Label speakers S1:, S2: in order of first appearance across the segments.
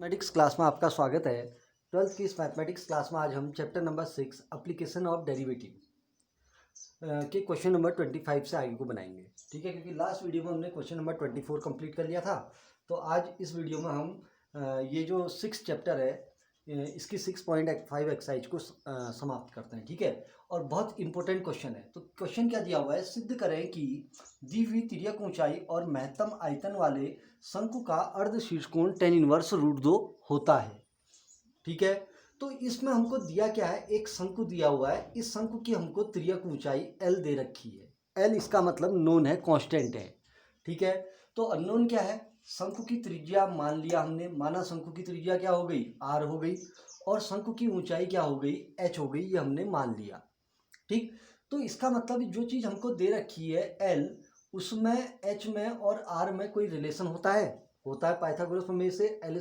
S1: Mathematics class में आपका स्वागत है। ट्वेल्थ की इस मैथमेटिक्स क्लास में आज हम chapter number 6 application of derivative के क्वेश्चन नंबर 25 से आगे को बनाएंगे। ठीक है, क्योंकि लास्ट वीडियो में हमने क्वेश्चन नंबर 24 कंप्लीट कर लिया था। तो आज इस वीडियो में हम ये जो 6 चैप्टर है इसकी 6.5 एक्सरसाइज को समाप्त करते हैं। ठीक है, और बहुत इंपॉर्टेंट क्वेश्चन है। तो क्वेश्चन क्या दिया हुआ है, सिद्ध करें कि दी हुई तिर्यक ऊंचाई और महत्तम आयतन वाले शंकु का अर्ध शीर्षकोण tan−1√2 होता है। ठीक है, तो इसमें हमको दिया क्या है, एक शंकु दिया हुआ है। इस शंकु की हमको तिर्यक ऊंचाई L दे रखी है। L इसका मतलब नोन है, कांस्टेंट है। ठीक है, तो अननोन क्या है, शंकु की त्रिज्या मान लिया हमने, माना शंकु की त्रिज्या क्या हो गई, R हो गई, और शंकु की ऊंचाई क्या हो गई, H हो गई, ये हमने मान लिया। ठीक, तो इसका मतलब जो चीज़ हमको दे रखी है L, उसमें H में और R में कोई रिलेशन होता है पाइथागोरस प्रमेय से L² =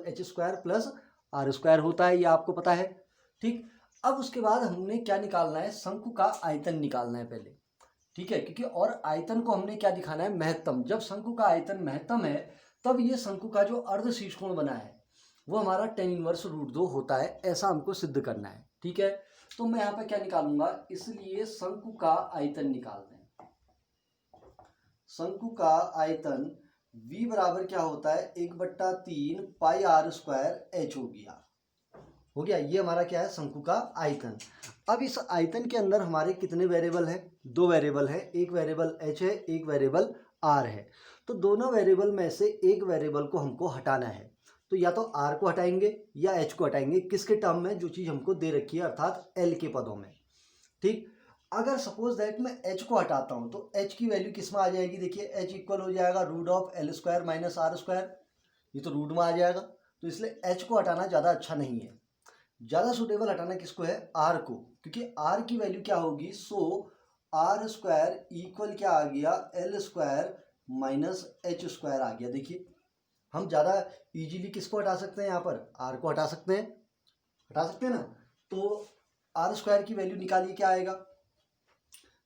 S1: H² + R² होता है, ये आपको पता है। ठीक, अब उसके बाद हमने क्या निकालना है, शंकु का आयतन निकालना है पहले। ठीक है, क्योंकि और आयतन को हमने क्या दिखाना है, महत्तम। जब शंकु का आयतन महत्तम है तब ये शंकु का जो अर्ध शीर्षकोण बना है वो हमारा tan−1√2 होता है, ऐसा हमको सिद्ध करना है। ठीक है, तो मैं यहाँ पे क्या निकालूंगा, इसलिए शंकु का आयतन निकालते हैं। शंकु का आयतन V बराबर क्या होता है, 1/3 πr² H हो गया। ये हमारा क्या है, शंकु का आयतन। अब इस आयतन के अंदर हमारे कितने वेरिएबल हैं, दो वेरिएबल है, एक वेरिएबल H है, एक वेरिएबल R है। तो दोनों वेरिएबल में से एक वेरिएबल को हमको हटाना है, तो या तो R को हटाएंगे या H को हटाएंगे, किसके टर्म में, जो चीज़ हमको दे रखी है, अर्थात L के पदों में। ठीक, अगर सपोज दैट मैं H को हटाता हूँ तो H की वैल्यू किस में आ जाएगी, देखिए H इक्वल हो जाएगा √L² - R²। ये तो रूट में आ जाएगा, तो इसलिए H को हटाना ज़्यादा अच्छा नहीं है। ज़्यादा सुटेबल हटाना किसको है, R को, क्योंकि R की वैल्यू क्या होगी, सो R² इक्वल क्या आ गया, L² - H² आ गया। देखिए हम ज़्यादा इजीली किसको हटा सकते हैं, यहाँ पर R को हटा सकते हैं ना। तो R² की वैल्यू निकालिए, क्या आएगा,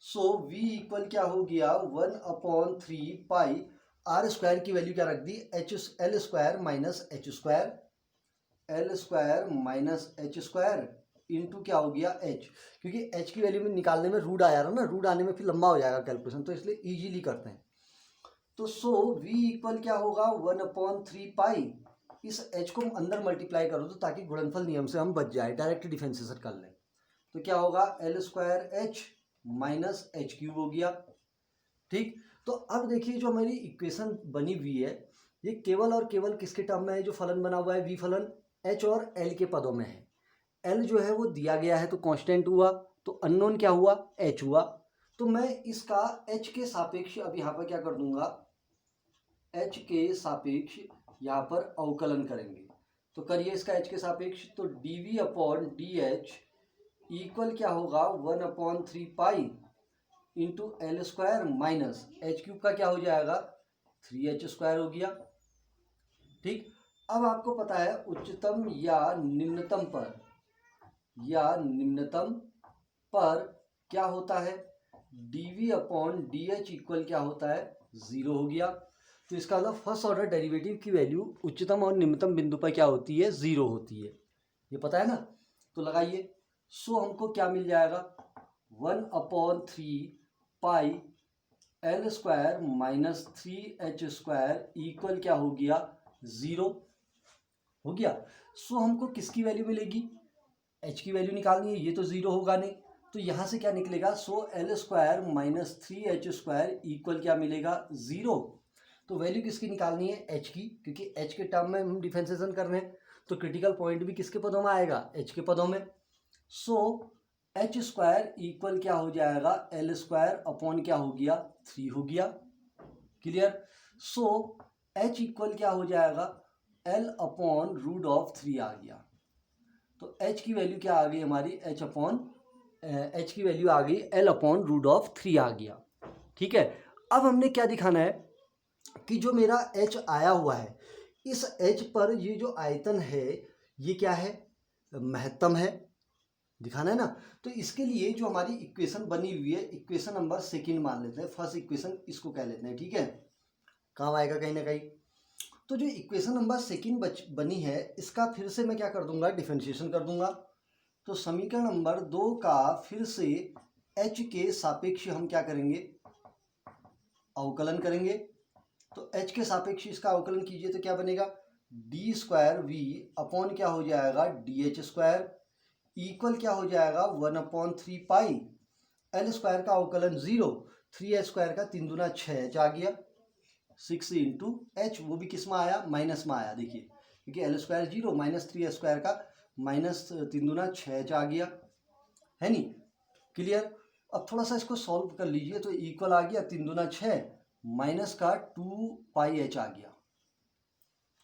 S1: सो V इक्वल क्या हो गया, 1/3 पाई, R² की वैल्यू क्या रख दी, L² - H² इंटू क्या हो गया H, क्योंकि H की वैल्यू में निकालने में रूट आया ना, रूट आने में फिर लंबा हो जाएगा कैलकुलेशन, तो इसलिए इजीली करते हैं। तो सो V इक्वल क्या होगा, 1/3 पाई, इस H को अंदर मल्टीप्लाई करो तो ताकि गुणनफल नियम से हम बच जाए, डायरेक्ट डिफरेंशिएशन कर लें। तो क्या होगा, L² - H³ हो गया। ठीक, तो अब देखिए जो हमारी इक्वेशन बनी हुई है, ये केवल और केवल किसके टर्म में है, जो फलन बना हुआ है V फलन, H और L के पदों में है। L जो है वो दिया गया है तो कांस्टेंट हुआ, तो अननोन क्या हुआ, H हुआ। तो मैं इसका H के सापेक्ष अब यहाँ पर क्या कर दूंगा, H के सापेक्ष यहाँ पर अवकलन करेंगे। तो करिए इसका H के सापेक्ष, तो dV/dH इक्वल क्या होगा, 1/3 पाई इंटू L² - H³ का क्या हो जाएगा, 3H² हो गया। ठीक, अब आपको पता है उच्चतम या निम्नतम पर क्या होता है, dV/dH इक्वल क्या होता है, 0 हो गया। तो इसका मतलब फर्स्ट ऑर्डर डेरिवेटिव की वैल्यू उच्चतम और निम्नतम बिंदु पर क्या होती है, 0 होती है, ये पता है ना। तो लगाइए, सो हमको क्या मिल जाएगा, 1/3 पाई L² - 3H² इक्वल क्या हो गया, 0 हो गया। सो हमको किसकी वैल्यू मिलेगी, H की वैल्यू निकालनी है, ये तो 0 होगा नहीं, तो यहाँ से क्या निकलेगा, सो L² - 3H² इक्वल क्या मिलेगा, 0। तो वैल्यू किसकी निकालनी है, H की, क्योंकि H के टर्म में हम डिफरेंशिएशन कर रहे हैं, तो क्रिटिकल पॉइंट भी किसके पदों में आएगा, H के पदों में। सो H² इक्वल क्या हो जाएगा, L² क्या हो गया, 3 हो गया। क्लियर। सो H इक्वल क्या हो जाएगा, L/√3 आ गया। तो H की वैल्यू क्या आ गई हमारी, H की वैल्यू आ गई L/√3 आ गया। ठीक है, अब हमने क्या दिखाना है कि जो मेरा H आया हुआ है, इस H पर ये जो आयतन है ये क्या है, महत्तम है, दिखाना है ना। तो इसके लिए जो हमारी इक्वेशन बनी हुई है, इक्वेशन नंबर 2 मान लेते हैं, फर्स्ट इक्वेशन इसको कह लेते हैं। ठीक है, काम आएगा कहीं ना कहीं। तो जो इक्वेशन नंबर सेकेंड बनी है इसका फिर से मैं क्या कर दूंगा, डिफरेंशिएशन कर दूंगा। तो समीकरण नंबर 2 का फिर से h के सापेक्ष हम क्या करेंगे, अवकलन करेंगे। तो h के सापेक्ष इसका अवकलन कीजिए तो क्या बनेगा, डी स्क्वायर वी अपॉन क्या हो जाएगा, डी एच स्क्वायर इक्वल क्या हो जाएगा 1/3 पाई एल स्क्वायर का अवकलन 0, 3h स्क्वायर का 3 दूना 6h आ गया, 6 इंटू एच, वो भी किस में आया, माइनस में आया। देखिए क्योंकि L square 0 minus 3h square का माइनस 3 दूना 6h आ गया, है नी, क्लियर। अब थोड़ा सा इसको सॉल्व कर लीजिए तो इक्वल आ गया 3 दूना 6 माइनस का 2 पाई एच आ गया,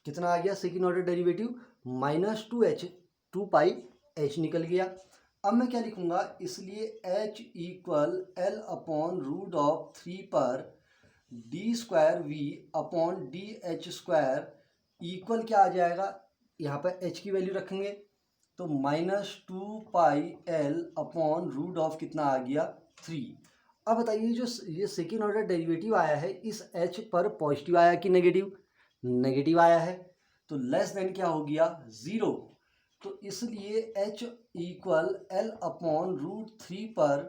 S1: कितना आ गया second order derivative, -2h 2 pi h निकल गया। अब मैं क्या लिखूंगा, इसलिए h equal l upon root of 3 पर d square v upon d h square equal क्या आ जाएगा, यहाँ पर h की वैल्यू रखेंगे तो -2 pi l upon root of कितना आ गया 3। अब बताइए जो ये सेकेंड ऑर्डर डेरिवेटिव आया है इस h पर पॉजिटिव आया कि नेगेटिव, नेगेटिव आया है, तो लेस देन क्या हो गया 0। तो इसलिए h equal l upon root 3 पर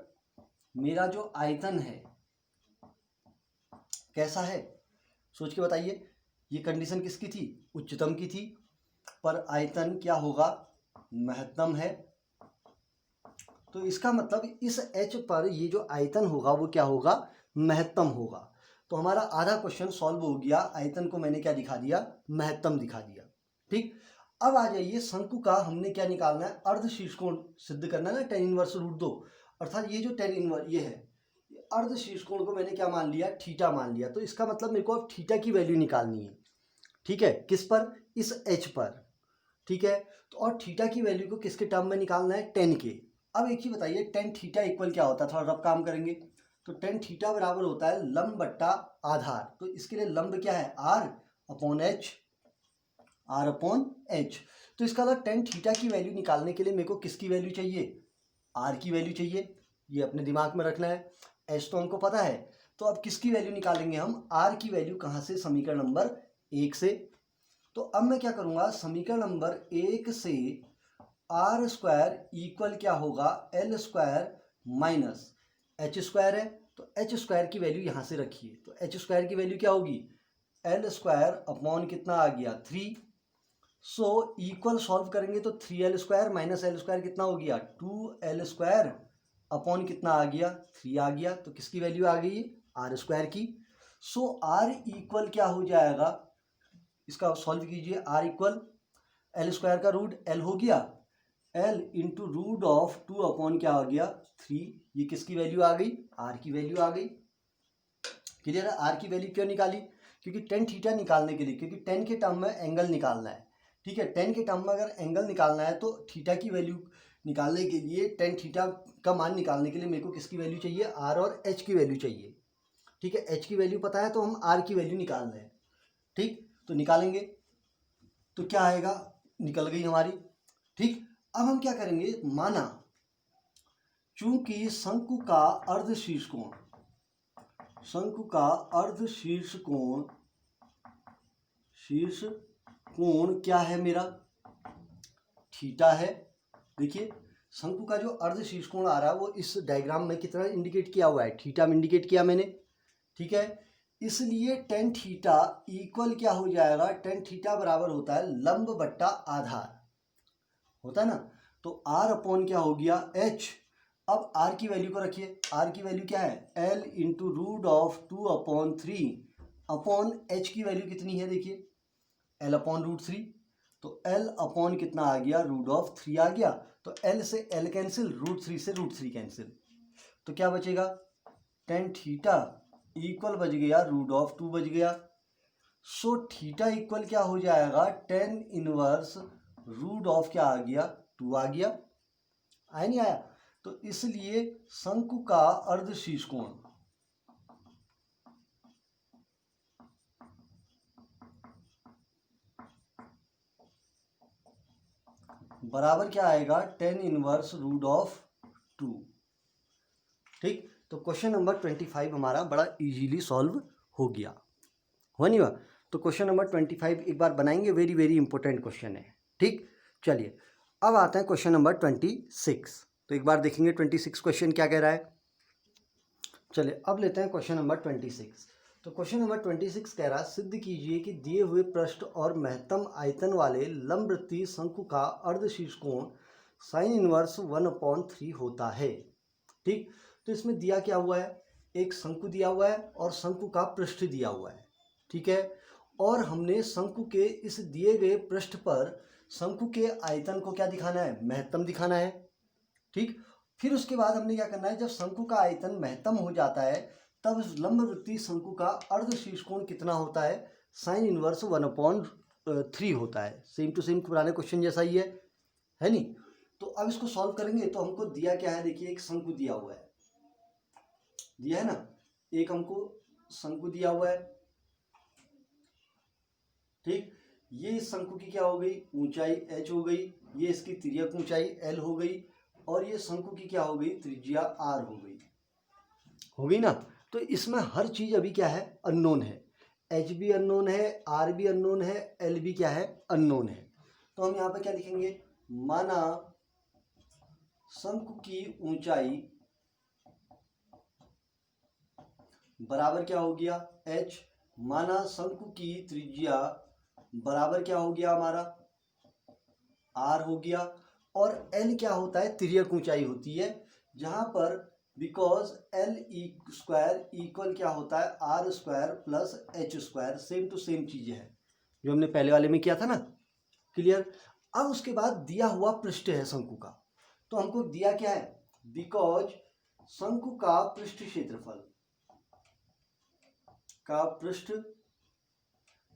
S1: मेरा जो आयतन है कैसा है, सोच के बताइए। ये कंडीशन किसकी थी, उच्चतम की थी, पर आयतन क्या होगा, महत्तम है। तो इसका मतलब इस h पर ये जो आयतन होगा वो क्या होगा, महत्तम होगा। तो हमारा आधा क्वेश्चन सॉल्व हो गया, आयतन को मैंने क्या दिखा दिया, महत्तम दिखा दिया। ठीक, अब आ जाइए शंकु का हमने क्या निकालना है, अर्ध शीर्षकोण सिद्ध करना है ना, tan इनवर्स रूट 2, अर्थात ये जो tan इनवर्स ये है, अर्ध शीर्षकोण को मैंने क्या मान लिया, थीटा मान लिया। तो इसका मतलब मेरे को अब थीटा की वैल्यू निकालनी है, ठीक है, किस पर, इस h पर, ठीक है। तो और थीटा की वैल्यू को किसके टर्म में निकालना है, tan के। अब एक ही बताइए tan थीटा इक्वल क्या होता है, थोड़ा रफ काम करेंगे। तो tan थीटा बराबर होता है लंब बट्टा आधार, तो इसके लिए लंब क्या है, r upon h, r upon h। तो इसका मतलब tan थीटा की वैल्यू निकालने के लिए मेरे को किसकी वैल्यू चाहिए, r की वैल्यू चाहिए, ये अपने दिमाग में रखना है। h तो हमको पता है, तो अब किसकी वैल्यू निकालेंगे हम, r की वैल्यू कहाँ से, समीकरण नंबर 1 से। तो अब मैं क्या करूँगा, समीकरण नंबर 1 से आर स्क्वायर इक्वल क्या होगा, L square minus H square है, तो एच स्क्वायर की वैल्यू यहाँ से रखिए। तो एच स्क्वायर की वैल्यू क्या होगी, एल स्क्वायर अपॉन कितना आ गया 3। सो इक्वल सॉल्व करेंगे तो 3l square minus L square कितना हो गया, 2l स्क्वायर अपॉन कितना आ गया 3 आ गया। तो किसकी वैल्यू आ गई, आर स्क्वायर की। सो आर इक्वल क्या हो जाएगा, इसका सॉल्व कीजिए, आर इक्वल एल स्क्वायर का रूट एल हो गया, l into root of 2 upon क्या आ गया 3। ये किसकी वैल्यू आ गई, आर की वैल्यू आ गई। क्लियर है, आर की वैल्यू क्यों निकाली, क्योंकि tan थीटा निकालने के लिए, क्योंकि tan के टर्म में एंगल निकालना है, ठीक है। tan के टर्म में अगर एंगल निकालना है तो थीटा की वैल्यू निकालने के लिए, tan थीटा का मान निकालने के लिए मेरे को किसकी वैल्यू चाहिए, आर और एच की वैल्यू चाहिए, ठीक है। एच की वैल्यू पता है तो हम आर की वैल्यू निकाल रहे हैं, ठीक। तो निकालेंगे तो क्या आएगा, निकल गई हमारी, ठीक। अब हम क्या करेंगे, माना चूंकि शंकु का अर्ध शीर्ष कोण, शंकु का अर्ध शीर्ष कोण, शीर्ष कोण क्या है मेरा, थीटा है। देखिए शंकु का जो अर्ध शीर्ष कोण आ रहा है वो इस डायग्राम में कितना इंडिकेट किया हुआ है, थीटा में इंडिकेट किया मैंने, ठीक है। इसलिए tan थीटा इक्वल क्या हो जाएगा, tan थीटा बराबर होता है लंब बट्टा आधार, होता है ना। तो r अपॉन क्या हो गया h। अब r की वैल्यू को रखिए, r की वैल्यू क्या है, l into root of 2 upon 3 upon h की वैल्यू कितनी है, देखिए l अपॉन रूट 3। तो l अपॉन कितना आ गया, रूट ऑफ 3 आ गया। तो l से l कैंसिल, रूट 3 से रूट 3 कैंसिल, तो क्या बचेगा, tan थीटा इक्वल बच गया रूट ऑफ 2 बच गया। सो थीटा इक्वल क्या हो जाएगा, tan इनवर्स रूट ऑफ क्या आ गया 2 आ गया, आया नहीं आया। तो इसलिए शंकु का अर्ध शीर्ष कोण बराबर क्या आएगा, tan इनवर्स रूट ऑफ 2, ठीक। तो क्वेश्चन नंबर 25 हमारा बड़ा इजीली सॉल्व हो गया, हो नहीं हुआ। तो क्वेश्चन नंबर 25 एक बार बनाएंगे, वेरी वेरी इंपॉर्टेंट क्वेश्चन है। ठीक, चलिए अब आते हैं क्वेश्चन नंबर 26। तो एक बार देखेंगे 26 क्वेश्चन क्या कह रहा है। चलिए अब लेते हैं क्वेश्चन नंबर 26। तो क्वेश्चन नंबर 26 कह रहा है, सिद्ध कीजिए कि दिए हुए पृष्ठ और महत्तम आयतन वाले लंबवृत्तीय शंकु का अर्धशीर्ष कोण साइन इनवर्स 1/3 होता है। ठीक, तो इसमें दिया क्या हुआ है, एक शंकु दिया हुआ है और शंकु का पृष्ठ दिया हुआ है। ठीक है, और हमने शंकु के इस दिए गए पृष्ठ पर शंकु के आयतन को क्या दिखाना है, महत्तम दिखाना है। ठीक, फिर उसके बाद हमने क्या करना है, जब शंकु का आयतन महत्तम हो जाता है तब लंबवृत्तीय शंकु का अर्धशीर्ष कोण कितना होता है, साइन इनवर्स 1/3 होता है। सेम टू सेम पुराने क्वेश्चन जैसा ही है नहीं। तो अब इसको सॉल्व करेंगे तो हमको दिया क्या है, देखिए एक शंकु दिया हुआ है, दिया है ना, एक हमको शंकु दिया हुआ है। ठीक, ये इस शंकु की क्या हो गई, ऊंचाई h हो गई, ये इसकी तिर्यक ऊंचाई l हो गई, और ये शंकु की क्या हो गई, त्रिज्या r हो गई ना। तो इसमें हर चीज अभी क्या है, अननोन है, h भी अननोन है, r भी अननोन है, l भी क्या है, अननोन है। तो हम यहाँ पे क्या लिखेंगे, माना शंकु की ऊंचाई बराबर क्या हो गया, h, माना शंकु की त्रिज्या बराबर क्या हो गया हमारा, r हो गया, और l क्या होता है, तिर्यक ऊंचाई होती है, जहां पर बिकॉज l स्क्वायर इक्वल क्या होता है, r square plus h square, same to same चीजें हैं जो हमने पहले वाले में किया था ना। क्लियर। अब उसके बाद दिया हुआ पृष्ठ है शंकु का, तो हमको दिया क्या है, बिकॉज शंकु का पृष्ठ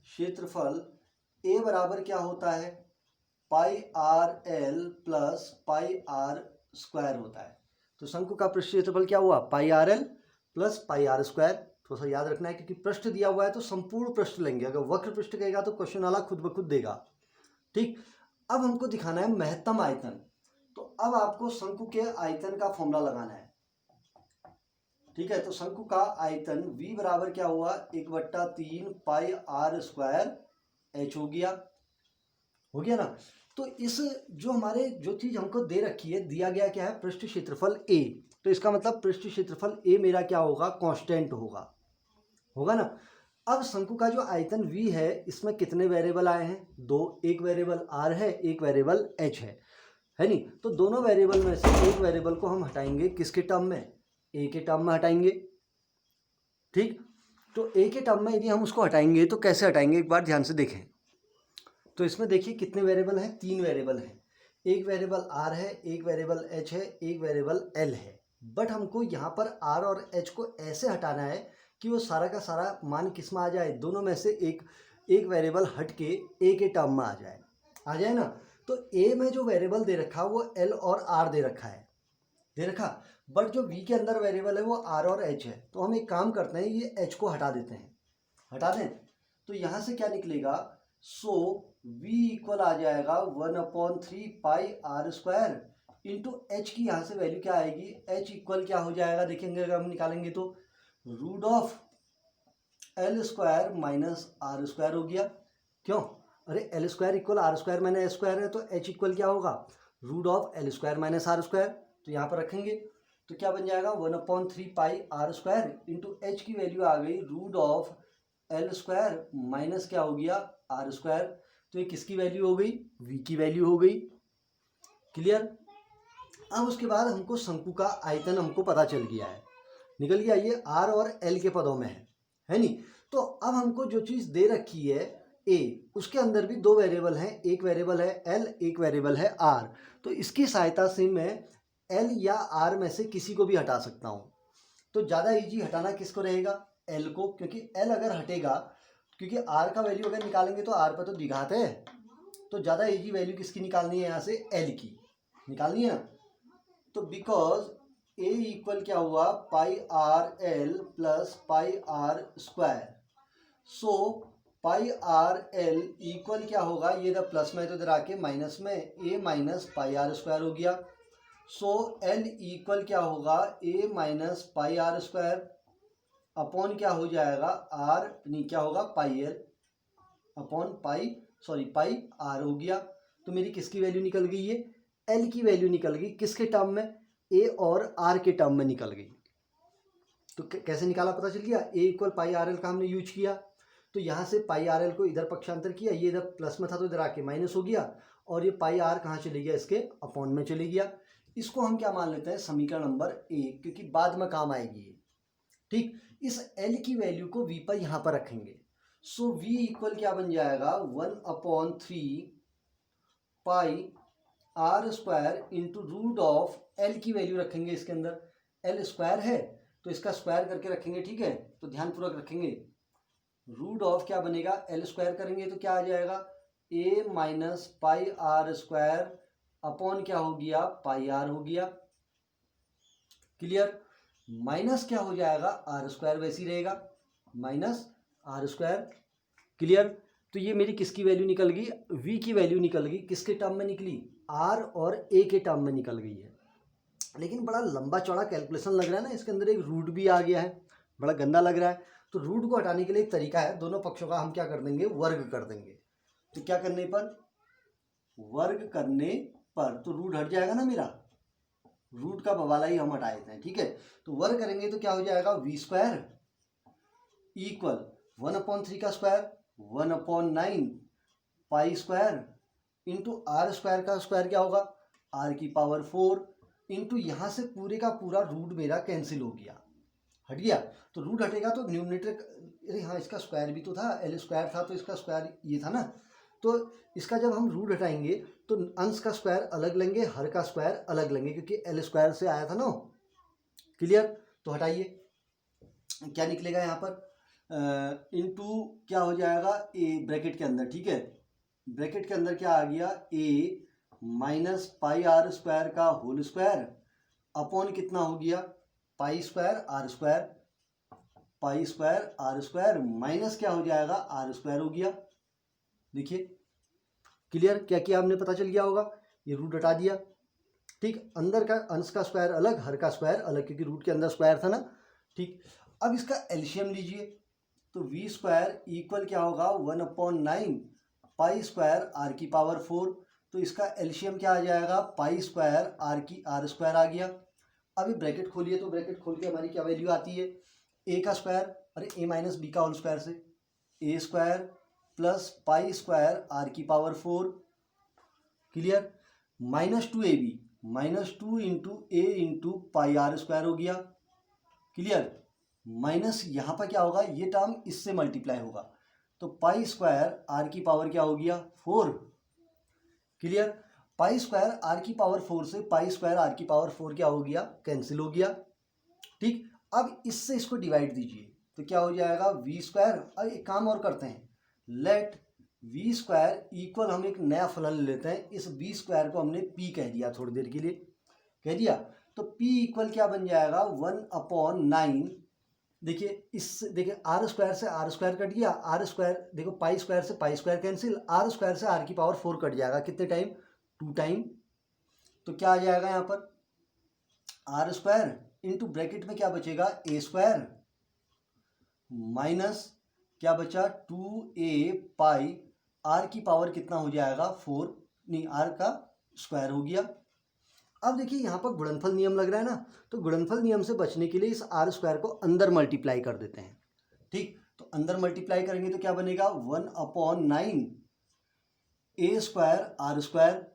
S1: क्षेत्रफल a बराबर क्या होता है, pi r l plus pi r square होता है। तो शंकु का पृष्ठ क्षेत्रफल क्या हुआ, pi r l plus pi r square. थोड़ा सा याद रखना है क्योंकि पृष्ठ दिया हुआ है तो संपूर्ण पृष्ठ लेंगे, अगर वक्र पृष्ठ कहेगा तो क्वेश्चन वाला खुद ब खुद देगा। ठीक, अब हमको दिखाना है महत्तम आयतन, तो अब आपको शंकु के आयतन का फॉर्मूला लगाना है। ठीक है, तो शंकु का आयतन v बराबर क्या हुआ, 1/3 पाई आर स्क्वायर h हो गया ना। तो इस जो हमारे जो चीज हमको दे रखी है, दिया गया क्या है, पृष्ठ क्षेत्रफल a, तो इसका मतलब पृष्ठ क्षेत्रफल a मेरा क्या होगा, कांस्टेंट होगा ना। अब शंकु का जो आयतन v है, इसमें कितने वेरिएबल आए हैं, दो, एक वेरिएबल r है, एक वेरिएबल h है नहीं। तो दोनों वेरिएबल में से एक वेरिएबल को हम हटाएंगे, किसके टर्म में, a के टर्म में हटाएंगे। ठीक, तो a के टर्म में यदि हम उसको हटाएंगे तो कैसे हटाएंगे, एक बार ध्यान से देखें। तो इसमें देखिए कितने वेरिएबल हैं, 3 वेरिएबल हैं, एक वेरिएबल r है, एक वेरिएबल h है, एक वेरिएबल l है। बट हमको यहाँ पर r और h को ऐसे हटाना है कि वो सारा का सारा मान किस में आ जाए, दोनों में से एक वेरिएबल हट के a के टर्म में आ जाए ना। तो a में जो वेरिएबल दे रखा वो l और r दे रखा, बट जो v के अंदर वेरिएबल है वो r और h है। तो हम एक काम करते हैं, ये h को हटा देते हैं, हटा दें तो यहाँ से क्या निकलेगा, सो v इक्वल आ जाएगा 1/3 pi r square into h की यहाँ से वैल्यू क्या आएगी, h इक्वल क्या हो जाएगा, देखेंगे अगर हम निकालेंगे तो root of l square minus r square हो गया। क्यों, अरे l square equal r square minus s square है, तो h इक्वल क्या होगा, root of l square minus r square. तो यहाँ पर रखेंगे तो क्या बन जाएगा, 1/3 pi r square into h की वैल्यू आ गई root of l square minus क्या हो गया, आर स्क्वायर। तो ये किसकी वैल्यू हो गई, v की वैल्यू हो गई। क्लियर। अब उसके बाद हमको शंकु का आयतन हमको पता चल गया है, निकल गया, ये r और l के पदों में है नहीं। तो अब हमको जो चीज दे रखी है a, उसके अंदर भी दो वेरिएबल हैं, एक वेरिएबल है l, एक वेरिएबल है r। तो इसकी सहायता से मैं l या r में से किसी को भी हटा सकता हूँ। तो ज़्यादा इजी हटाना किसको रहेगा, l को, क्योंकि l अगर हटेगा, क्योंकि r का वैल्यू अगर निकालेंगे तो r पर तो द्विघात है, तो ज़्यादा इजी वैल्यू किसकी निकालनी है, यहाँ से l की निकालनी है ना। तो बिकॉज a इक्वल क्या हुआ, pi r l plus pi r square, so pi r l equal क्या होगा, ये इधर प्लस में तो इधर आके माइनस में a minus pi r square हो गया। सो l इक्वल क्या होगा, a minus pi r square upon क्या हो जाएगा, r नहीं क्या होगा, pi l. Upon pi r हो गया। तो मेरी किसकी वैल्यू निकल गई, ये एल की वैल्यू निकल गई। किसके टर्म में, ए और आर के टर्म में निकल गई। तो कैसे निकाला पता चल गया, ए इक्वल पाई आर एल का हमने यूज किया। तो यहाँ से पाई आर एल को इधर पक्षांतर किया, ये इधर प्लस में था तो इधर आके माइनस हो गया, और ये पाई आर कहाँ चले गया, इसके अपॉन में चले गया। इसको हम क्या मान लेते हैं, समीकरण नंबर 1, क्योंकि बाद में काम आएगी ये। ठीक, इस एल की वैल्यू को वी पर यहाँ पर रखेंगे। सो वी इक्वल क्या बन जाएगा, 1/3 pi r square into root of l की वैल्यू रखेंगे इसके अंदर। एल स्क्वायर है तो इसका स्क्वायर करके रखेंगे, ठीक है, तो ध्यानपूर्वक रखेंगे। रूट ऑफ क्या बनेगा, एल स्क्वायर करेंगे तो क्या आ जाएगा, a minus pi r square upon क्या हो गया, पाई आर हो गया। क्लियर, माइनस क्या हो जाएगा, आर स्क्वायर वैसे ही रहेगा, माइनस आर स्क्वायर। क्लियर, तो ये मेरी किसकी वैल्यू निकल गई, v की वैल्यू निकल गई। किसके टर्म में निकली, r और a के टर्म में निकल गई है। लेकिन बड़ा लंबा चौड़ा कैलकुलेशन लग रहा है ना, इसके अंदर एक रूट भी आ गया है, बड़ा गंदा लग रहा है। तो रूट को हटाने के लिए एक तरीका है, दोनों पक्षों का हम क्या कर देंगे, वर्ग कर देंगे। तो क्या करने पर, वर्ग करने पर तो रूट हट जाएगा ना मेरा, रूट का बवाला ही हम हटा देते हैं, ठीक है। तो वर्ग करेंगे तो क्या हो जाएगा, वी स्क्वायर इक्वल 1/3 का square 1/9 pi square into r square का स्क्वायर क्या होगा, आर की पावर 4 इंटू यहाँ से पूरे का पूरा रूट मेरा कैंसिल हो गया, हट गया। तो रूट हटेगा तो न्यूमरेटर, अरे हाँ इसका स्क्वायर भी तो था, एल स्क्वायर था तो इसका स्क्वायर ये था ना। तो इसका जब हम रूट हटाएंगे तो अंश का स्क्वायर अलग लेंगे, हर का स्क्वायर अलग लेंगे, क्योंकि एल स्क्वायर से आया था ना। क्लियर, तो हटाइए, क्या निकलेगा यहाँ पर, इनटू क्या हो जाएगा, ए ब्रैकेट के अंदर, ठीक है, ब्रैकेट के अंदर क्या आ गया, a minus pi r square का होल स्क्वायर अपॉन कितना हो गया, pi square r square, pi square r square minus क्या हो जाएगा, आर स्क्वायर हो गया। देखिए क्लियर, क्या किया हमने, पता चल गया होगा, ये रूट हटा दिया। ठीक, अंदर का अंश का स्क्वायर अलग, हर का स्क्वायर अलग, क्योंकि रूट के अंदर स्क्वायर था ना। ठीक, अब इसका एलसीएम लीजिए, तो वी स्क्वायर इक्वल क्या होगा, 1/9 पाई स्क्वायर आर की पावर 4। तो इसका एलसीएम क्या आ जाएगा, पाई स्क्वायर आर स्क्वायर आ गया। अभी ब्रैकेट खोलिए, तो ब्रैकेट खोल के हमारी क्या वैल्यू आती है, ए का स्क्वायर, अरे ए माइनस बी का होल स्क्वायर से a square plus pi square r की power 4। Clear, -2ab -2 into a into pi r square हो गया। क्लियर, माइनस यहाँ पर क्या होगा, ये टर्म इससे मल्टीप्लाई होगा, तो पाई स्क्वायर आर की पावर क्या हो गया, 4। क्लियर, पाई स्क्वायर आर की पावर 4 से पाई स्क्वायर आर की पावर 4 क्या हो गया, कैंसिल हो गया। ठीक, अब इससे इसको डिवाइड दीजिए तो क्या हो जाएगा, वी स्क्वायर। अब एक काम और करते हैं, लेट वी स्क्वायर इक्वल, हम एक नया फलन लेते हैं, इस वी स्क्वायर को हमने पी कह दिया, थोड़ी देर के लिए कह दिया, तो पी इक्वल क्या बन जाएगा, 1/9। देखिए इस, देखिए आर स्क्वायर से आर स्क्वायर कट गया, आर स्क्वायर देखो पाई स्क्वायर से pi square cancel, r square से आर की पावर 4 कट जाएगा, कितने टाइम, 2 टाइम। तो क्या आ जाएगा यहाँ पर, आर स्क्वायर इंटू ब्रैकेट में क्या बचेगा, ए स्क्वायर माइनस क्या बचा, 2a पाई आर की पावर कितना हो जाएगा, 4, नहीं आर का स्क्वायर हो गया। अब देखिए यहाँ पर गुणनफल नियम लग रहा है ना, तो गुणनफल नियम से बचने के लिए इस आर स्क्वायर को अंदर मल्टीप्लाई कर देते हैं। ठीक, तो अंदर मल्टीप्लाई करेंगे तो क्या बनेगा, 1/9 a square r square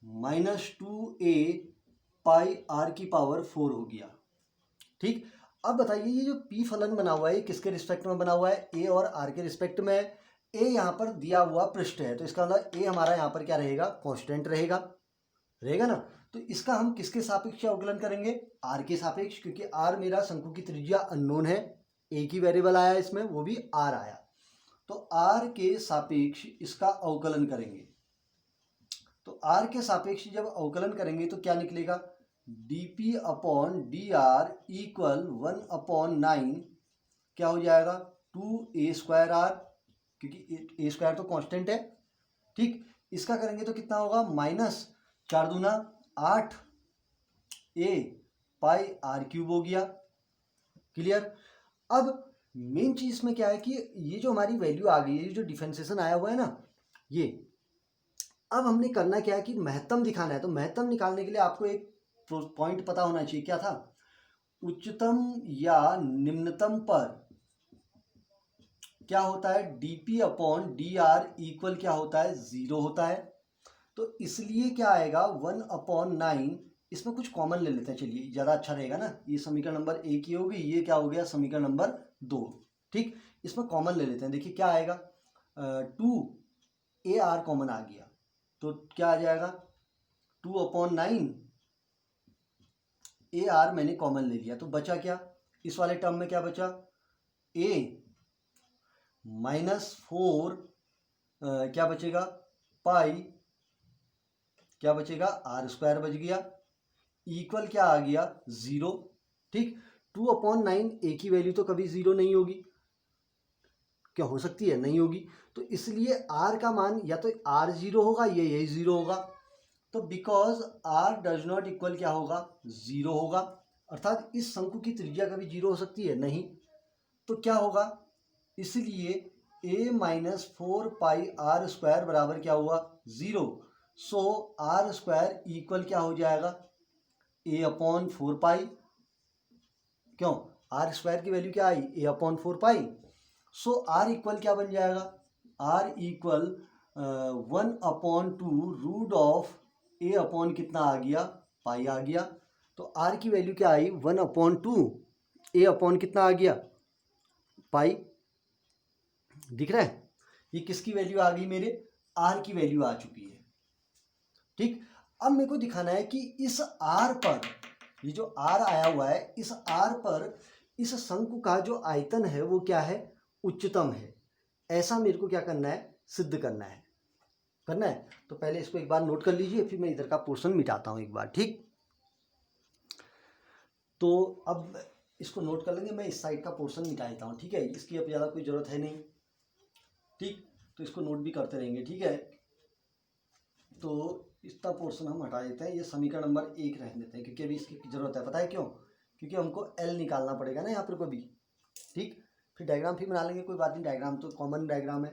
S1: -2a pi r की पावर 4 हो गया। ठीक, अब बताइए ये जो पी फलन बना हुआ है, किसके रिस्पेक्ट में बना हुआ है, ए और आर के रिस्पेक्ट में। ए यहाँ पर दिया हुआ पृष्ठ है, तो इसका मतलब ए हमारा यहाँ पर क्या रहेगा, कांस्टेंट रहेगा, रहेगा ना। तो इसका हम किसके सापेक्ष अवकलन करेंगे, आर के सापेक्ष, क्योंकि आर मेरा शंकु की त्रिज्या अननोन है, एक ही वेरिएबल आया इसमें, वो भी आर आया, तो आर के सापेक्ष इसका अवकलन करेंगे। तो आर के सापेक्ष जब अवकलन करेंगे तो क्या निकलेगा, dp upon D R equal 1/9 क्या हो जाएगा, 2a स्क्वायर आर, क्योंकि ए स्क्वायर तो कांस्टेंट है। ठीक, इसका करेंगे तो कितना होगा, माइनस 4 दूना 8 a पाई आर क्यूब हो गया। क्लियर, अब मेन चीज़ में क्या है कि ये जो हमारी वैल्यू आ गई है, ये जो डिफरेंशिएशन आया हुआ है ना, ये अब हमने करना क्या है कि महत्तम दिखाना है। तो महत्तम निकालने के लिए आपको एक पॉइंट पता होना चाहिए, क्या था, उच्चतम या निम्नतम पर क्या होता है, dp अपॉन dr इक्वल क्या होता है, 0 होता है। तो इसलिए क्या आएगा, 1/9, इसमें कुछ कॉमन ले लेते हैं, चलिए ज़्यादा अच्छा रहेगा ना। ये समीकरण नंबर 1 ही होगी, ये क्या हो गया, समीकरण नंबर 2। ठीक, इसमें कॉमन ले लेते हैं। देखिए क्या आएगा, 2 AR कॉमन आ गया, तो क्या आ जाएगा, 2/9 AR मैंने कॉमन ले लिया, तो बचा क्या, इस वाले टर्म में क्या बचा, A -4 क्या बचेगा, पाई, क्या बचेगा, R² बच गया, इक्वल क्या आ गया, 0। ठीक, 2/9 A की वैल्यू तो कभी 0 नहीं होगी, क्या हो सकती है, नहीं होगी। तो इसलिए R का मान या तो R 0 होगा या यही 0 होगा। तो because R does not equal क्या होगा, 0 होगा, अर्थात इस शंकु की त्रिज्या कभी 0 हो सकती है, नहीं। तो क्या होगा, इसलिए A -4 पाई R² बराबर क्या हुआ, 0। सो R² इक्वल क्या हो जाएगा, A/4 पाई, क्यों, R² की वैल्यू क्या आई, A/4 पाई। सो R इक्वल क्या बन जाएगा, R equal 1/2 root of A upon कितना आ गया, पाई आ गया। तो R की वैल्यू क्या आई, 1/2 A अपॉन कितना आ गया, पाई। दिख रहा है, ये किसकी वैल्यू आ गई, मेरे R की वैल्यू आ चुकी है। ठीक, अब मेरे को दिखाना है कि इस R पर, ये जो R आया हुआ है, इस R पर इस शंकु का जो आयतन है वो क्या है, उच्चतम है। ऐसा मेरे को क्या करना है, सिद्ध करना है, करना है। तो पहले इसको एक बार नोट कर लीजिए, फिर मैं इधर का पोर्शन मिटाता हूँ एक बार। ठीक, तो अब इसको नोट कर लेंगे, मैं इस साइड का पोर्शन मिटा देता हूँ। ठीक है, इसकी अब ज़्यादा कोई ज़रूरत है नहीं। ठीक, तो इसको नोट भी करते रहेंगे। ठीक है, तो इतना पोर्शन हम हटा देते हैं, ये समीकरण नंबर 1 रहने देते हैं, क्योंकि अभी इसकी ज़रूरत है। पता है क्यों, क्योंकि हमको L निकालना पड़ेगा ना यहाँ पर कभी। ठीक, फिर डायग्राम फिर बना लेंगे, कोई बात नहीं, डायग्राम तो कॉमन डायग्राम है।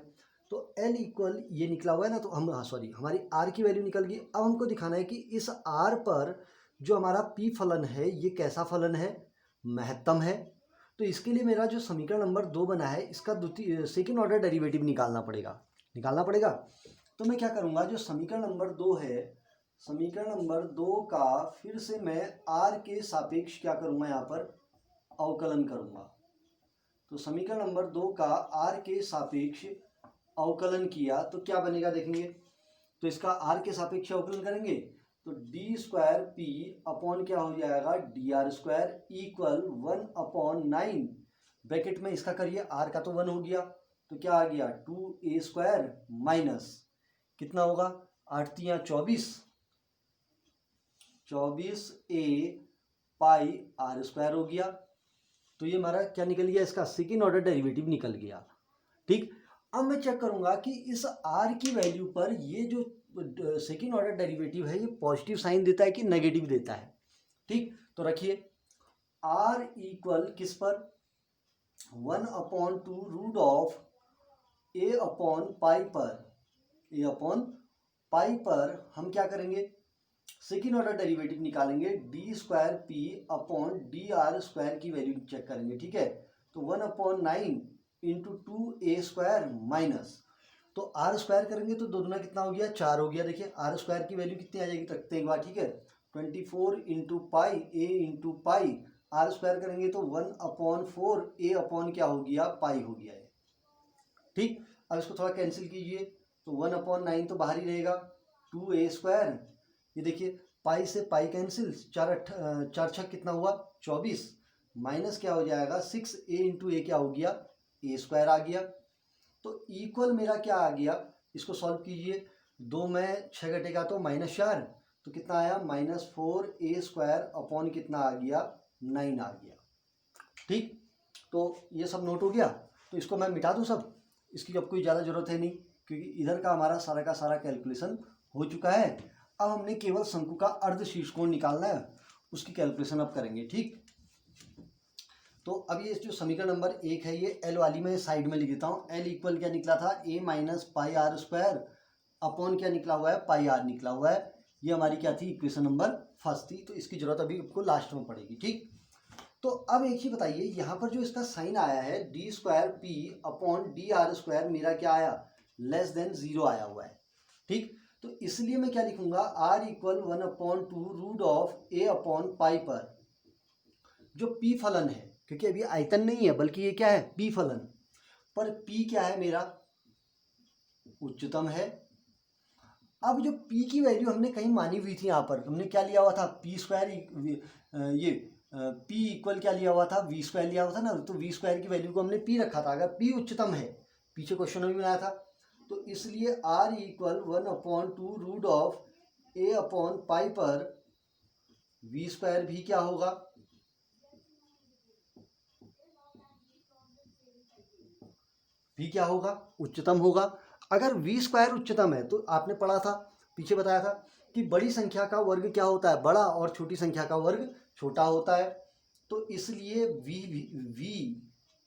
S1: तो L इक्वल ये निकला हुआ है ना, तो हम, हाँ सॉरी, हमारी R की वैल्यू निकल गई। अब हमको दिखाना है कि इस R पर जो हमारा P फलन है, ये कैसा फलन है, महत्तम है। तो इसके लिए मेरा जो समीकरण नंबर 2 बना है, इसका द्वितीय सेकेंड ऑर्डर डेरिवेटिव निकालना पड़ेगा। तो मैं क्या करूँगा, जो समीकरण नंबर 2 है, समीकरण नंबर 2 का फिर से मैं R के सापेक्ष क्या करूँगा, यहाँ पर अवकलन करूँगा। तो समीकरण नंबर 2 का R के सापेक्ष अवकलन किया तो क्या बनेगा, देखेंगे। तो इसका R के सापेक्ष अवकलन करेंगे तो d² P अपॉन क्या हो जाएगा, dr² इक्वल 1/9, ब्रैकेट में इसका करिए, R का तो 1 हो गया, तो क्या आ गया, 2a² माइनस कितना होगा, 8 × 24, 24a पाई R² हो गया। तो ये हमारा क्या निकल गया, इसका सेकेंड ऑर्डर डेरिवेटिव निकल गया। ठीक, अब मैं चेक करूंगा कि इस R की वैल्यू पर ये जो सेकेंड ऑर्डर डेरिवेटिव है, ये पॉजिटिव साइन देता है कि नेगेटिव देता है। ठीक, तो रखिए R इक्वल किस पर, 1/2 root of A upon pi पर, A अपॉन पाई पर हम क्या करेंगे, सेकेंड ऑर्डर डेरिवेटिव निकालेंगे, d² P अपॉन dr² की वैल्यू चेक करेंगे। ठीक है, तो 1/9 इंटू 2a² माइनस, तो R² करेंगे तो दो दुना कितना हो गया, 4 हो गया। देखिए R² की वैल्यू कितनी आ जाएगी, रखते हैं एक बार। ठीक है, 24 into pi a into pi, R² करेंगे तो 1/4 a अपॉन क्या हो गया, पाई हो गया है। ठीक, अब इसको थोड़ा कैंसिल कीजिए, तो 1/9 तो बाहर ही रहेगा, 2a², ये देखिए पाई से पाई कैंसिल, 4 छक कितना हुआ, 24, माइनस क्या हो जाएगा, 6a इंटू ए क्या हो गया, a² आ गया। तो इक्वल मेरा क्या आ गया, इसको सॉल्व कीजिए, 2 में 6 घटेगा तो -4, तो कितना आया, -4a² अपॉन कितना आ गया, 9 आ गया। ठीक, तो ये सब नोट हो गया। तो इसको मैं मिटा दूँ सब, इसकी अब कोई ज़्यादा ज़रूरत है नहीं, क्योंकि इधर का हमारा सारा का सारा कैलकुलेशन हो चुका है। अब हमने केवल शंकु का अर्ध शीर्ष कोण निकालना है, उसकी कैलकुलेशन अब करेंगे। ठीक, तो अब ये जो समीकरण नंबर 1 है, ये एल वाली मैं साइड में लिख देता हूँ। एल इक्वल क्या निकला था, a minus pi r square upon क्या निकला हुआ है, पाई आर निकला हुआ है। ये हमारी क्या थी, इक्वेशन नंबर फर्स्ट थी। तो इसकी जरूरत अभी आपको लास्ट में पड़ेगी। ठीक, तो अब एक ही बताइए, यहाँ पर जो इसका साइन आया है D square P upon D R square, मेरा क्या आया, लेस देन 0 आया हुआ है। ठीक, तो इसलिए मैं क्या लिखूंगा, r equal 1/2 root of a upon pi पर जो पी फलन है, क्योंकि अभी आयतन नहीं है बल्कि ये क्या है, पी फलन, पर पी क्या है मेरा, उच्चतम है। अब जो पी की वैल्यू हमने कहीं मानी हुई थी, यहाँ पर हमने क्या लिया हुआ था, पी स्क्वायर, ये पी इक्वल क्या लिया हुआ था, वी स्क्वायर लिया हुआ था ना। तो वी स्क्वायर की वैल्यू को हमने पी रखा था। अगर पी उच्चतम है, पीछे क्वेश्चन में बनाया था, तो इसलिए r equal 1/2 root of a upon pi पर वी स्क्वायर भी क्या होगा, भी क्या होगा, उच्चतम होगा। अगर वी स्क्वायर उच्चतम है, तो आपने पढ़ा था, पीछे बताया था कि बड़ी संख्या का वर्ग क्या होता है, बड़ा, और छोटी संख्या का वर्ग छोटा होता है। तो इसलिए वी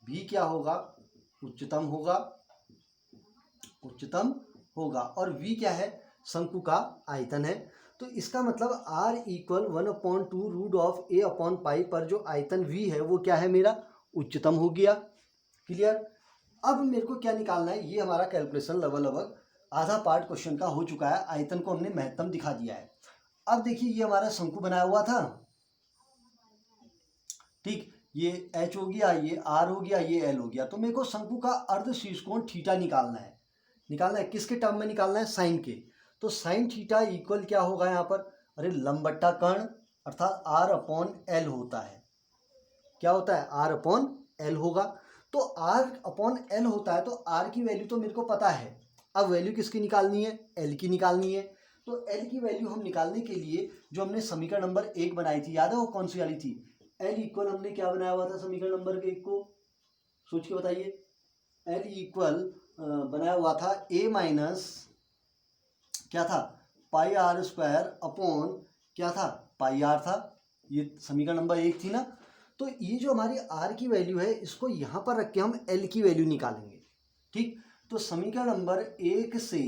S1: भी क्या होगा, उच्चतम होगा, उच्चतम होगा। और वी क्या है, शंकु का आयतन है। तो इसका मतलब r equal 1/2 root of a upon pi पर जो आयतन वी है वो क्या है, मेरा उच्चतम हो गया। क्लियर। अब मेरे को क्या निकालना है, ये हमारा कैलकुलेशन लगभग आधा पार्ट क्वेश्चन का हो चुका है। आयतन को हमने महत्तम दिखा दिया है। अब देखिए, ये हमारा शंकु बनाया हुआ था। ठीक, ये एच हो गया, ये आर हो गया, ये एल हो गया। तो मेरे को शंकु का अर्ध शीर्षकोण थीटा निकालना है। किसके टर्म में निकालना है, साइन के। तो साइन थीटा इक्वल क्या होगा यहाँ पर, अरे लंब बट्टा कर्ण, अर्थात आर अपॉन एल होता है। क्या होता है, आर अपॉन एल होगा। तो आर अपॉन एल होता है, तो आर की वैल्यू तो मेरे को पता है। अब वैल्यू किसकी निकालनी है, एल की निकालनी है। तो एल की वैल्यू हम निकालने के लिए जो हमने समीकरण नंबर 1 बनाई थी, याद है वो कौन सी वाली थी, एल इक्वल हमने क्या बनाया हुआ था समीकरण नंबर 1 को, सोच के बताइए। एल इक्वल बनाया हुआ था ए माइनस क्या था, पाई आर स्क्वायर अपॉन क्या था, पाई आर था। ये समीकरण नंबर 1 थी ना। तो ये जो हमारी आर की वैल्यू है, इसको यहाँ पर रख के हम एल की वैल्यू निकालेंगे। ठीक, तो समीकरण नंबर 1 से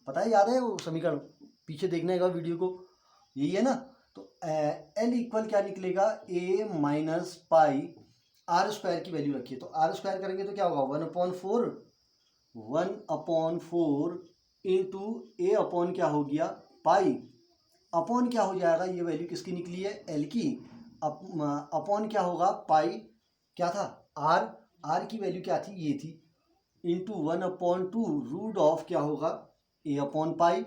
S1: पता है, याद है वो समीकरण, पीछे देखने का वीडियो को, यही है ना। तो एल इक्वल क्या निकलेगा, ए माइनस पाई आर स्क्वायर की वैल्यू रखिए। तो आर स्क्वायर करेंगे तो क्या होगा, 1/4 इंटू ए अपॉन क्या हो गया, पाई, अपॉन क्या हो जाएगा, ये वैल्यू किसकी निकली है, एल की, अपॉन क्या होगा, पाई क्या था, आर की वैल्यू क्या थी, ये थी, इंटू 1/2 रूट ऑफ क्या होगा, ए अपॉन पाई।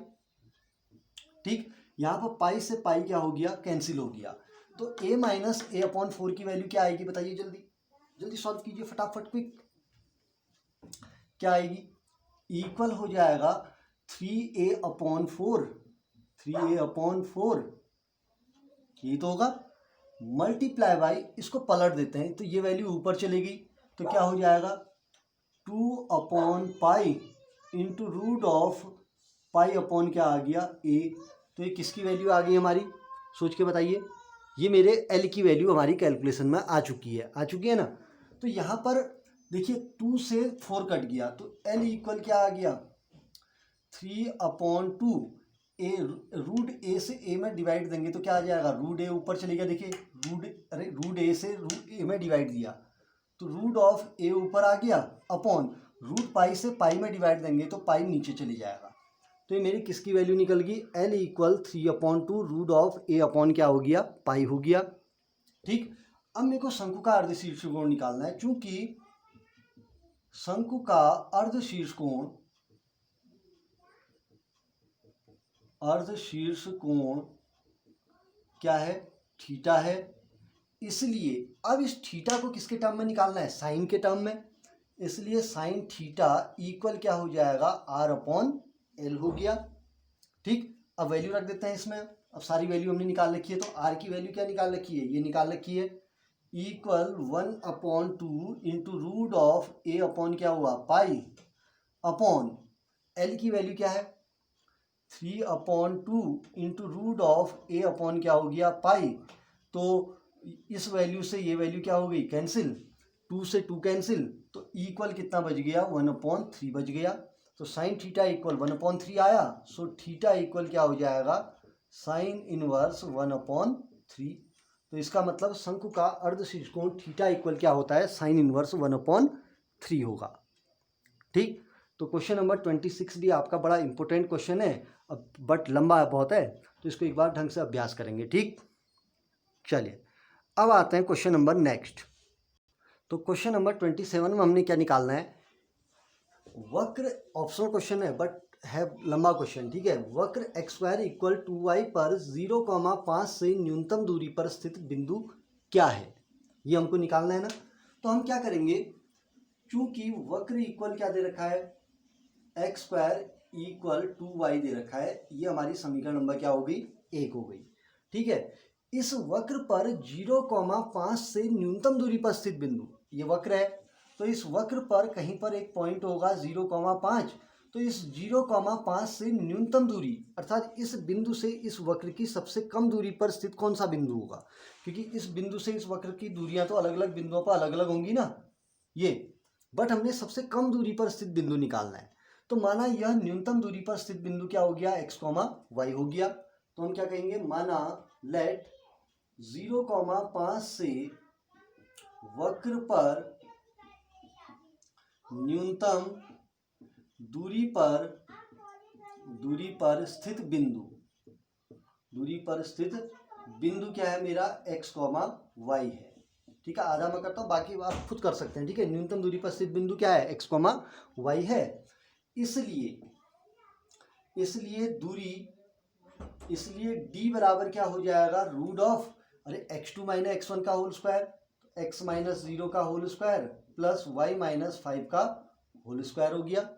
S1: ठीक, यहाँ पर पाई से पाई क्या हो गया, कैंसिल हो गया। तो ए माइनस ए अपॉन 4 की वैल्यू क्या आएगी, बताइए, जल्दी जल्दी सॉल्व कीजिए फटाफट, क्विक। क्या आएगी, इक्वल हो जाएगा 3a/4, 3a/4, ये तो होगा, मल्टीप्लाई बाई, इसको पलट देते हैं तो ये वैल्यू ऊपर चलेगी। तो क्या हो जाएगा, 2/पाई into root of pi upon क्या आ गया, ए। तो ये किसकी वैल्यू आ गई हमारी, सोच के बताइए। ये मेरे एल की वैल्यू हमारी कैलकुलेशन में आ चुकी है ना। तो यहाँ पर देखिए 2 से 4 कट गया, तो एल इक्वल क्या आ गया, 3/2 ए, रूट ए से ए में डिवाइड देंगे तो क्या आ जाएगा, रूट ए ऊपर चलेगा। देखिए रूट ए से रूट ए में डिवाइड दिया तो रूट ऑफ ए ऊपर आ गया, अपॉन रूट पाई से पाई में डिवाइड देंगे तो पाई नीचे चली जाएगा। तो ये मेरी किसकी वैल्यू निकल गई, l equal 3/2 root of a upon क्या हो गया, पाई हो गया। ठीक, अब मेरे को शंकु का अर्ध शीर्षकोण निकालना है। चूंकि शंकु का अर्ध शीर्षकोण क्या है, थीटा है। इसलिए अब इस थीटा को किसके टर्म में निकालना है, साइन के टर्म में। इसलिए साइन थीटा इक्वल क्या हो जाएगा, आर अपॉन एल हो गया। ठीक, अब वैल्यू रख देते हैं इसमें। अब सारी वैल्यू हमने निकाल रखी है। तो आर की वैल्यू क्या निकाल रखी है, ये निकाल रखी है, equal 1/2 into root of a upon क्या हुआ, पाई, अपॉन एल की वैल्यू क्या है, 3/2 into root of a upon क्या हो गया, पाई। तो इस वैल्यू से ये वैल्यू क्या हो गई, कैंसिल, 2 से 2 कैंसिल, तो इक्वल कितना बच गया, 1/3 बच गया। तो साइन थीटा इक्वल 1/3 आया। सो थीटा इक्वल क्या हो जाएगा, साइन इनवर्स 1/3। तो इसका मतलब शंकु का अर्ध शीर्षकोण थीटा इक्वल क्या होता है, साइन इनवर्स 1/3 होगा। ठीक, तो क्वेश्चन नंबर 26 भी आपका बड़ा इंपॉर्टेंट क्वेश्चन है, अब बट लंबा बहुत है, तो इसको एक बार ढंग से अभ्यास करेंगे। ठीक, चलिए अब आते हैं क्वेश्चन नंबर नेक्स्ट। तो क्वेश्चन नंबर 27 में हमने क्या निकालना है, वक्र, ऑप्शनल क्वेश्चन है बट है लंबा क्वेश्चन। ठीक है, वक्र x² इक्वल 2y पर 0,5 से न्यूनतम दूरी पर स्थित बिंदु क्या है, ये हमको निकालना है ना। तो हम क्या करेंगे, चूंकि वक्र इक्वल क्या दे रखा है, x² इक्वल 2y दे रखा है, ये हमारी समीकरण नंबर क्या हो गई, 1 हो गई। ठीक है, इस वक्र पर 0,5 से न्यूनतम दूरी पर स्थित बिंदु, ये वक्र है, तो इस वक्र पर कहीं पर एक पॉइंट होगा 0,5, तो इस 0,5 से न्यूनतम दूरी अर्थात इस बिंदु से इस वक्र की सबसे कम दूरी पर स्थित कौन सा बिंदु होगा, क्योंकि इस बिंदु से इस वक्र की दूरियां तो अलग अलग बिंदुओं पर अलग अलग होंगी ना, ये, बट हमने सबसे कम दूरी पर स्थित बिंदु निकालना है। तो माना यह न्यूनतम दूरी पर स्थित बिंदु क्या हो गया, x, y हो गया। तो हम क्या कहेंगे, माना लेट 0,5 से वक्र पर न्यूनतम दूरी पर स्थित बिंदु क्या है मेरा, x, y है। ठीक है, आधा मैं करता हूँ, बाकी आप खुद कर सकते हैं। ठीक है, न्यूनतम दूरी पर स्थित बिंदु क्या है, x, y है। इसलिए d बराबर क्या हो जाएगा, रूट ऑफ, अरे x2 माइनस x1 का होल स्क्वायर, x माइनस 0 का whole square plus y minus 5 का होल स्क्वायर हो गया।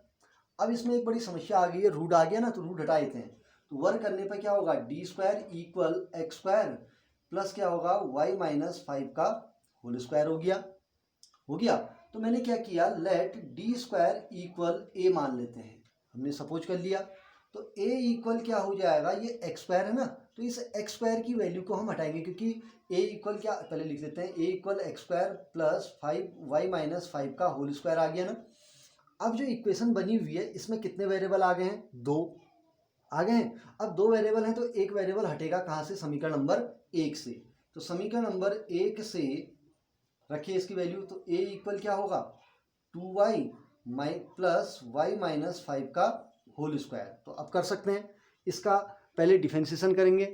S1: अब इसमें एक बड़ी समस्या आ गई है, रूट आ गया ना, तो रूट हटा देते हैं, तो वर्ग करने पर क्या होगा, d² इक्वल x² प्लस क्या होगा, y माइनस 5 का होल स्क्वायर हो गया। तो मैंने क्या किया, लेट d² इक्वल a मान लेते हैं, हमने सपोज कर लिया। तो a इक्वल क्या हो जाएगा, ये x² है ना, तो इस x² की वैल्यू को हम हटाएंगे, क्योंकि a इक्वल क्या, पहले लिख देते हैं, a equal x² plus 5y minus 5 का होल स्क्वायर आ गया ना। अब जो इक्वेशन बनी हुई है इसमें कितने वेरिएबल आ गए हैं, 2 आ गए हैं। अब 2 वेरिएबल हैं, तो एक वेरिएबल हटेगा कहाँ से, समीकरण नंबर 1 से। तो समीकरण नंबर 1 से रखिए इसकी वैल्यू, तो a इक्वल क्या होगा, 2y प्लस y माइनस 5 का होल स्क्वायर। तो अब कर सकते हैं, इसका पहले डिफरेंशिएशन करेंगे,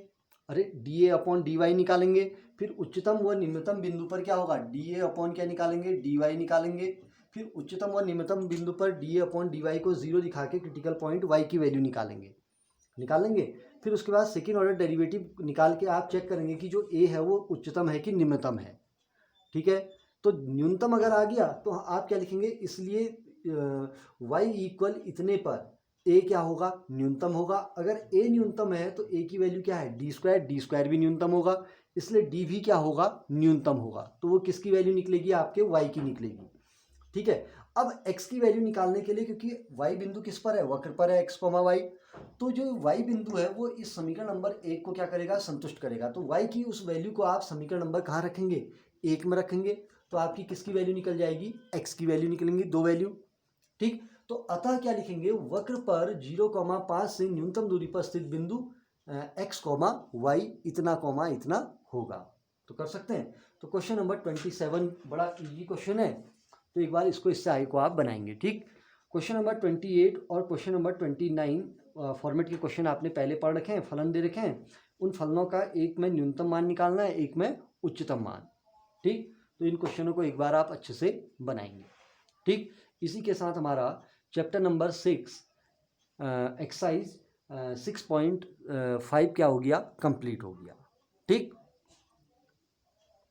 S1: अरे dA अपॉन dy निकालेंगे, फिर उच्चतम व निम्नतम बिंदु पर क्या होगा, dA अपॉन क्या निकालेंगे, dy निकालेंगे, फिर उच्चतम व निम्नतम बिंदु पर dA अपॉन dy को 0 दिखा के क्रिटिकल पॉइंट y की वैल्यू निकालेंगे। फिर उसके बाद सेकेंड ऑर्डर डेरिवेटिव निकाल के आप चेक करेंगे कि जो a है वो उच्चतम है कि निम्नतम है। ठीक है, तो न्यूनतम अगर आ गया तो आप क्या लिखेंगे, इसलिए y इक्वल इतने पर a क्या होगा, न्यूनतम होगा। अगर a न्यूनतम है तो a की वैल्यू क्या है, d² भी न्यूनतम होगा, इसलिए d भी क्या होगा, न्यूनतम होगा। तो वो किसकी वैल्यू निकलेगी, आपके y की निकलेगी। ठीक है, अब x की वैल्यू निकालने के लिए, क्योंकि y बिंदु किस पर है, वक्र पर है, x, y, तो जो y बिंदु है वो इस समीकरण नंबर 1 को क्या करेगा, संतुष्ट करेगा। तो y की उस वैल्यू को आप समीकरण नंबर कहाँ रखेंगे, 1 में रखेंगे। तो आपकी किसकी वैल्यू निकल जाएगी, x की वैल्यू निकलेंगी, 2 वैल्यू। ठीक, तो अतः क्या लिखेंगे, वक्र पर 0,5 से न्यूनतम दूरी पर स्थित बिंदु x, y इतना होगा। तो कर सकते हैं। तो क्वेश्चन नंबर 27 बड़ा इजी क्वेश्चन है, तो एक बार इसको इससे आगे को आप बनाएंगे। ठीक, क्वेश्चन नंबर 28 और क्वेश्चन नंबर 29 फॉर्मेट के क्वेश्चन आपने पहले पढ़ रखे हैं, फलन दे रखे हैं, उन फलनों का एक में न्यूनतम मान निकालना है, एक में उच्चतम मान। ठीक, तो इन क्वेश्चनों को एक बार आप अच्छे से बनाएंगे। ठीक, इसी के साथ हमारा चैप्टर नंबर 6 एक्सरसाइज 6.5 क्या हो गया, कंप्लीट हो गया। ठीक।